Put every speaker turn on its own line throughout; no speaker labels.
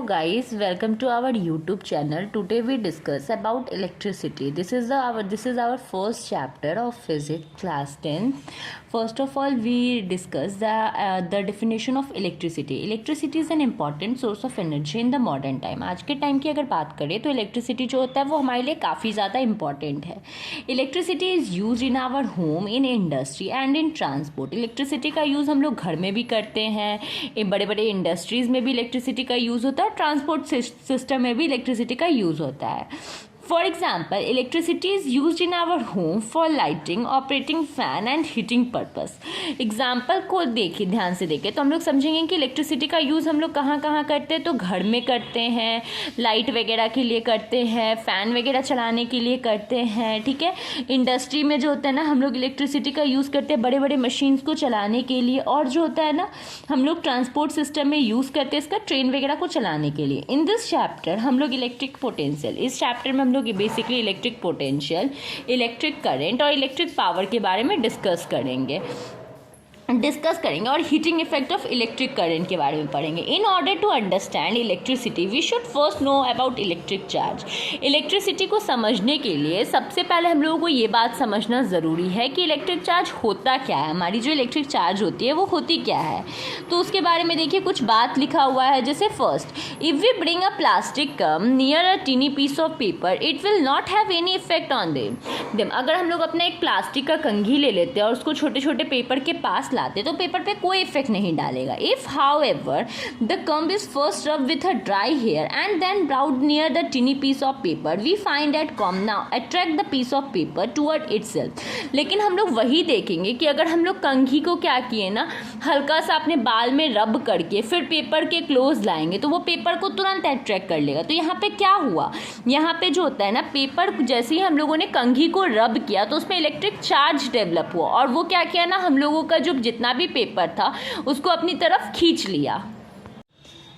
guys, welcome to our YouTube channel. Today we discuss about electricity. This is our first chapter of physics class 10. First of all, we discuss the definition of electricity. Electricity is an important source of energy in the modern time. आज के time की अगर बात करें तो electricity जो होता है वो हमारे लिए काफ़ी ज़्यादा इम्पॉर्टेंट है. Electricity is use in our home, in industry and in transport. Electricity का यूज़ हम लोग घर में भी करते हैं, बड़े बड़े इंडस्ट्रीज़ में भी इलेक्ट्रिसिटी का यूज़ होता है, ट्रांसपोर्ट सिस्टम में भी इलेक्ट्रिसिटी का यूज़ होता है. For example, electricity is use in our home for lighting, operating fan and heating purpose. Example को देखिए, ध्यान से देखें तो हम लोग समझेंगे कि इलेक्ट्रिसिटी का यूज़ हम लोग कहाँ कहाँ करते हैं. तो घर में करते हैं, लाइट वगैरह के लिए करते हैं, फ़ैन वगैरह चलाने के लिए करते हैं. ठीक है. इंडस्ट्री में जो होता है ना, हम लोग इलेक्ट्रिसिटी का यूज़ करते हैं बड़े बड़े मशीन्स को चलाने के लिए. और जो होता है ना, हम लोग ट्रांसपोर्ट सिस्टम में यूज़ करते हैं इसका, ट्रेन वगैरह को चलाने के लिए. इन दिस चैप्टर हम लोग इलेक्ट्रिक पोटेंशियल, इस चैप्टर में हम लोग basically electric potential, electric current और इलेक्ट्रिक पावर के बारे में डिस्कस करेंगे और heating effect of electric current के बारे में पढ़ेंगे. In order to understand electricity we should first know about electric charge. Electricity को समझने के लिए सबसे पहले हम लोगों को ये बात समझना ज़रूरी है कि इलेक्ट्रिक चार्ज होता क्या है. हमारी जो इलेक्ट्रिक चार्ज होती है वो होती क्या है. तो उसके बारे में देखिए, कुछ बात लिखा हुआ है. जैसे first, if we bring a plastic comb near a tiny piece of paper it will not have any effect on them. अगर हम लोग अपना एक प्लास्टिक का कंघी ले लेते हैं और उसको छोटे छोटे पेपर के पास लाते तो पेपर पे कोई इफेक्ट नहीं डालेगा. If however the comb is first rub with a dry hair and then brought near the tiny piece of paper we find that comb now attract the piece of paper toward itself. लेकिन हम लोग वही देखेंगे कि अगर हम लोग कंघी को क्या किए ना, हल्का सा अपने बाल में रब करके फिर पेपर के क्लोज लाएंगे तो वो पेपर को तुरंत अट्रैक्ट कर लेगा. तो यहाँ पे क्या हुआ, यहाँ पे जो होता है ना, पेपर जैसे ही हम लोगों ने कंघी को रब किया तो उसमें इलेक्ट्रिक चार्ज डेवलप हुआ और वो क्या किया ना, हम लोगों का जो जितना भी पेपर था उसको अपनी तरफ खींच लिया.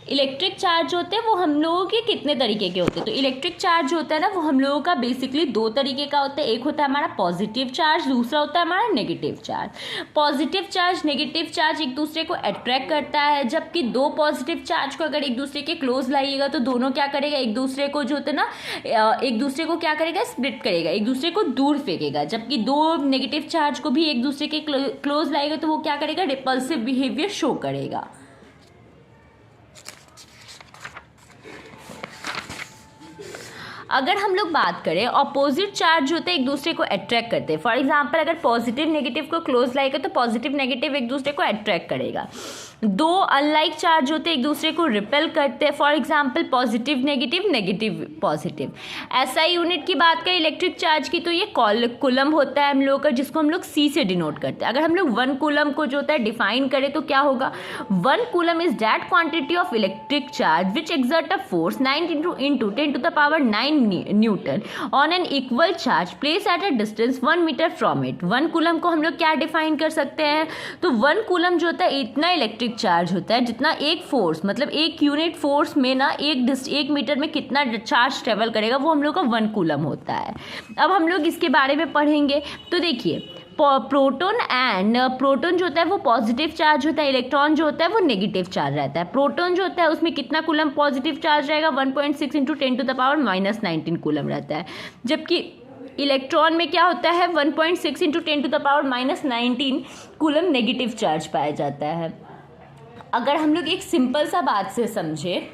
इलेक्ट्रिक चार्ज होते हैं वो हम लोगों के कितने तरीके के होते हैं. तो इलेक्ट्रिक चार्ज होता है ना, वो हम लोगों का बेसिकली दो तरीके का होता है. एक होता है हमारा पॉजिटिव चार्ज, दूसरा होता है हमारा negative charge. Positive charge, negative charge एक दूसरे को अट्रैक्ट करता है, जबकि दो पॉजिटिव चार्ज को अगर एक दूसरे के क्लोज लाइएगा तो दोनों क्या करेगा, एक दूसरे को जो होता है ना, एक दूसरे को क्या करेगा, स्प्लिट करेगा, एक दूसरे को दूर फेंकेगा. जबकि दो नेगेटिव चार्ज को भी एक दूसरे के क्लोज लाएगा तो वो क्या करेगा, रिपल्सिव बिहेवियर शो करेगा. अगर हम लोग बात करें, अपोजिट चार्ज होते हैं एक दूसरे को अट्रैक्ट करते हैं. फॉर एग्जांपल, अगर पॉजिटिव नेगेटिव को क्लोज लाएगा तो पॉजिटिव नेगेटिव एक दूसरे को अट्रैक्ट करेगा. दो अनलाइक चार्ज होते हैं एक दूसरे को रिपेल करते हैं. For example, positive negative, negative positive. SI unit की बात करें इलेक्ट्रिक चार्ज की तो ये कूलम होता है हम लोग का, जिसको हम लोग सी से डिनोट करते हैं. अगर हम लोग 1 कूलम को जो होता है डिफाइन करें तो क्या होगा, 1 coulomb is that quantity of electric charge which exert a force 9 into 10 to the power 9 newton on an equal charge place at a distance 1 metre from it. 1 coulomb को हम लोग क्या डिफाइन कर सकते हैं, तो 1 कूलम जो होता है इतना इलेक्ट्रिक चार्ज होता है जितना एक फोर्स, मतलब एक यूनिट फोर्स में ना एक मीटर में कितना चार्ज ट्रेवल करेगा, वो हम लोग का 1 कूलम होता है. अब हम लोग इसके बारे में पढ़ेंगे. तो देखिए, प्रोटॉन जो होता है वो पॉजिटिव चार्ज होता है, इलेक्ट्रॉन जो होता है वो नेगेटिव चार्ज रहता है. प्रोटॉन जो होता है उसमें कितना कूलम पॉजिटिव चार्ज रहेगा, 1.6 into 10 to the power -19 coulomb रहता है. जबकि इलेक्ट्रॉन में क्या होता है, 1.6 into 10 to the power -19 coulomb negative charge पाया जाता है. अगर हम लोग एक सिंपल सा बात से समझे,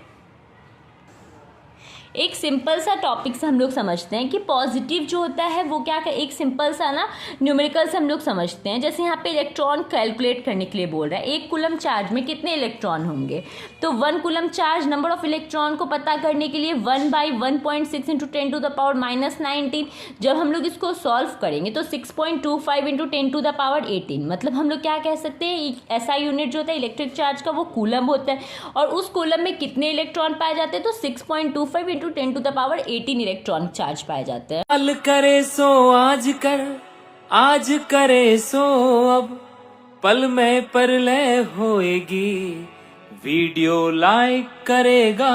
एक सिंपल सा टॉपिक से हम लोग समझते हैं कि पॉजिटिव जो होता है वो क्या, एक सिंपल सा ना न्यूमेरिकल से हम लोग समझते हैं. जैसे यहाँ पे इलेक्ट्रॉन कैलकुलेट करने के लिए बोल रहा है, 1 कूलम चार्ज में कितने इलेक्ट्रॉन होंगे. तो 1 coulomb charge, number of electron को पता करने के लिए 1/1.6 into 10 to the power -19. जब हम लोग इसको सॉल्व करेंगे तो 6.25 into 10 to the power 18. मतलब हम लोग क्या कह सकते हैं, ऐसा यूनिट जो होता है इलेक्ट्रिक चार्ज का वो कूलम होता है. और उस कूलम में कितने इलेक्ट्रॉन पाए जाते हैं, तो 6.25 into 10 to the power 18 electron charge पाए जाते हैं.
कल करे सो आज कर, आज करे सो अब, पल में परलय होएगी, वीडियो लाइक करेगा